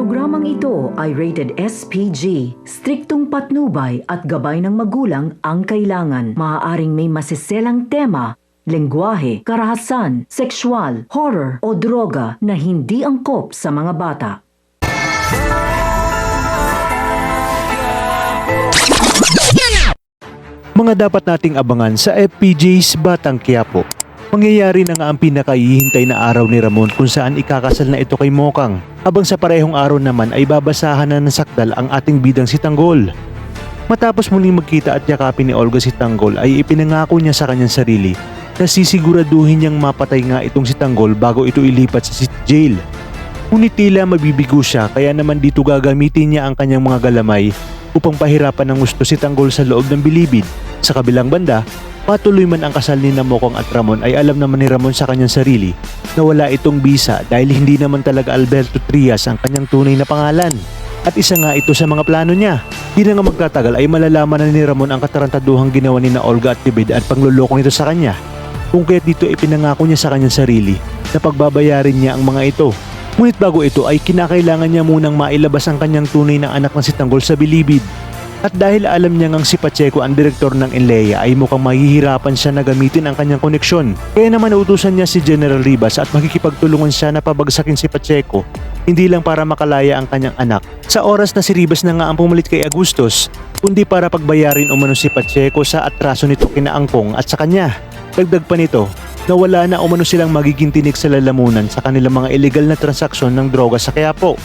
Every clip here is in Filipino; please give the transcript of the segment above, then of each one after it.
Programang ito ay rated SPG. Striktong patnubay at gabay ng magulang ang kailangan. Maaaring may masiselang tema, lengguwahe, karahasan, sexual, horror o droga na hindi angkop sa mga bata. Mga dapat nating abangan sa FPJ's Batang Quiapo. Mangyayari na nga ang pinakaihintay na araw ni Ramon kung saan ikakasal na ito kay Mokang. Habang sa parehong araw naman ay babasahan na ng sakdal ang ating bidang si Tanggol. Matapos muling magkita at yakapin ni Olga si Tanggol ay ipinangako niya sa kanyang sarili na sisiguraduhin niyang mapatay nga itong si Tanggol bago ito ilipat sa city jail. Ngunit tila mabibigo siya kaya naman dito gagamitin niya ang kanyang mga galamay upang pahirapan ng gusto si Tanggol sa loob ng bilibid. Sa kabilang banda, patuloy man ang kasal ni Mokang at Ramon ay alam naman ni Ramon sa kanyang sarili na wala itong bisa dahil hindi naman talaga Alberto Trias ang kanyang tunay na pangalan. At isa nga ito sa mga plano niya. Di na nga magtatagal ay malalaman na ni Ramon ang katarantaduhang ginawa ni na Olga at Tibid at pangluloko nito sa kanya. Kung kaya't dito ipinangako niya sa kanyang sarili na pagbabayarin niya ang mga ito. Ngunit bago ito ay kinakailangan niya munang mailabas ang kanyang tunay na anak na si Tanggol sa bilibid. At dahil alam niya ngang si Pacheco ang direktor ng Enleia ay mukhang mahihirapan siya na gamitin ang kanyang koneksyon. Kaya naman nautusan niya si General Ribas at makikipagtulungan siya na pabagsakin si Pacheco, hindi lang para makalaya ang kanyang anak. Sa oras na si Ribas na nga ang pumalit kay Agustos, kundi para pagbayarin umano si Pacheco sa atraso nito kina Angkong at sa kanya. Dagdag pa nito, na wala na umano silang magiging tinik sa lalamunan sa kanilang mga illegal na transaksyon ng droga sa Quiapo.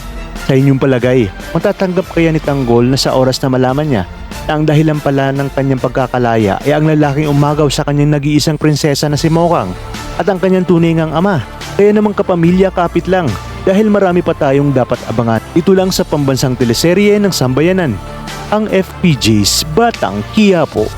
Sa inyong palagay, matatanggap kaya ni Tanggol na sa oras na malaman niya na ang dahilan pala ng kanyang pagkakalaya ay ang lalaking umagaw sa kanyang nag-iisang prinsesa na si Mokang at ang kanyang tunay ngang ama? Kaya namang kapamilya kapit lang dahil marami pa tayong dapat abangan. Ito lang sa pambansang teleserye ng Sambayanan, ang FPJ's Batang Quiapo.